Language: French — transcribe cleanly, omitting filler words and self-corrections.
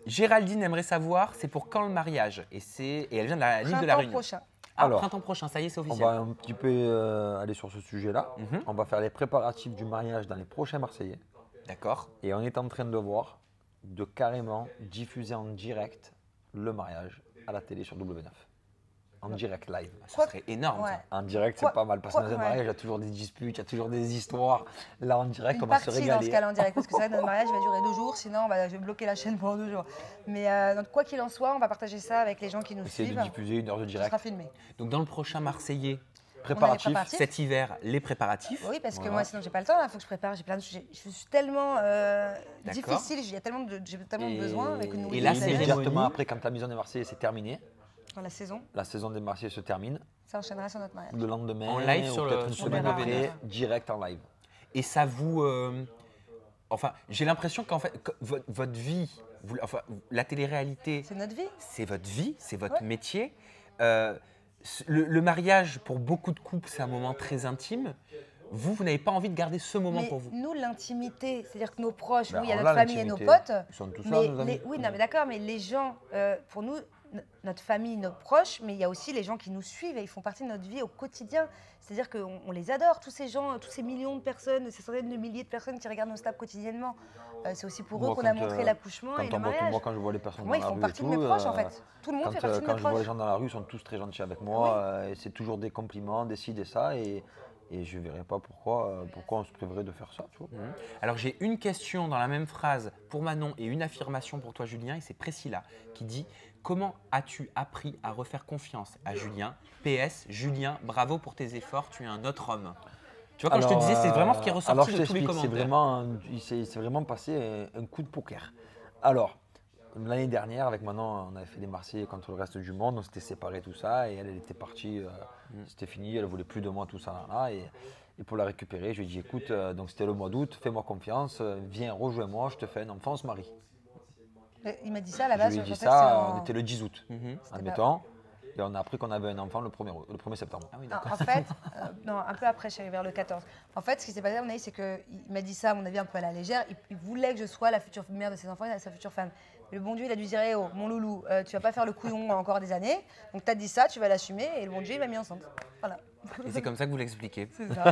Géraldine aimerait savoir, c'est pour quand le mariage? Et elle vient de la l'île de la Réunion. Prochain. Ah, Alors, printemps prochain, ça y est, c'est On officiel. va un petit peu aller sur ce sujet-là. On va faire les préparatifs du mariage dans les prochains Marseillais. D'accord. Et on est en train de voir de carrément diffuser en direct le mariage à la télé sur W9. En direct live. Ça serait énorme, Ouais. ça. En direct, c'est pas mal parce que dans un mariage, il y a toujours des disputes, il y a toujours des histoires. Là, en direct, Une on va se partie dans ce régaler. cas-là en direct, parce que c'est vrai que notre mariage va durer 2 jours, sinon je vais bloquer la chaîne pendant 2 jours. Mais donc, quoi qu'il en soit, on va partager ça avec les gens qui nous Essayer suivent. de diffuser 1 heure de Ce direct. sera filmé. Donc, dans le prochain Marseillais, Préparatif. préparatifs. cet hiver, les préparatifs. Oui, parce que Voilà. moi, sinon, j'ai pas le temps. Il faut que je prépare. J'ai plein de sujets. Je suis tellement difficile. J'ai tellement de besoins avec une Et là, c'est immédiatement cérémonie. après, quand la maison des Marseillais c'est terminé, dans la saison. la saison des Marseillais se termine. Ça enchaînera sur notre mariage. Le lendemain, En live ou sur peut-être le- une sur semaine le après, verra. direct en live. Et ça vous. Enfin, j'ai l'impression qu'en fait, votre vie, la télé-réalité, C'est notre vie. c'est votre vie, c'est votre Ouais. métier. Le mariage, pour beaucoup de couples, c'est un moment très intime. Vous n'avez pas envie de garder ce moment Mais pour vous. nous, l'intimité, c'est-à-dire que nos proches, Ben, oui, il y a alors notre là, famille et nos l'intimité, potes. ils sont tous là, Mais nos amis. oui, non, mais d'accord, mais les gens, pour nous, notre famille, nos proches, mais il y a aussi les gens qui nous suivent et ils font partie de notre vie au quotidien. C'est-à-dire qu'on les adore, tous ces gens, tous ces millions de personnes, ces centaines de milliers de personnes qui regardent nos snaps quotidiennement. C'est aussi pour eux Moi, qu'on a quand, montré l'accouchement et le mariage. Moi, quand je vois les personnes Moi, dans ils la font rue partie et de mes tout, proches, en fait. Tout le monde fait partie de quand mes je vois les proches. gens dans la rue, ils sont tous très gentils avec moi. Et c'est toujours des compliments, des ci, des ça. Et je ne verrais pas pourquoi on se priverait de faire ça. Tu vois. Alors j'ai une question dans la même phrase pour Manon et une affirmation pour toi Julien, et c'est Priscilla qui dit « Comment as-tu appris à refaire confiance à Julien? PS, Julien, bravo pour tes efforts, tu es un autre homme. » Tu vois, quand je te disais, c'est vraiment ce qui est alors, ressorti je de tous les t'explique, commentaires. il s'est vraiment passé un coup de poker. Alors, l'année dernière, avec Manon, on avait fait des Marseillais contre le reste du monde, on s'était séparés, tout ça, et elle était partie, c'était fini, elle voulait plus de moi, tout ça, là, et pour la récupérer, je lui ai dit, écoute, donc c'était le mois d'août, fais-moi confiance, viens, rejoins-moi, je te fais un enfant, on se marie. Il m'a dit ça à la Je base. lui ai je dit pensais que ça, c'était on était le 10 août, C'était admettons, et on a appris qu'on avait un enfant le 1er septembre. Ah oui, Non, d'accord. en fait, non, un peu après, je suis arrivée vers le 14. En fait, ce qui s'est passé, à mon avis, c'est qu'il m'a dit ça, à mon avis, un peu à la légère. Il voulait que je sois la future mère de ses enfants et sa future femme. Mais le bon Dieu, il a dû dire, eh oh, mon loulou, tu vas pas faire le couillon encore des années. Donc, tu as dit ça, tu vas l'assumer. Et le bon Dieu, il m'a mis enceinte. Voilà. Et c'est comme ça que vous l'expliquez. C'est ça.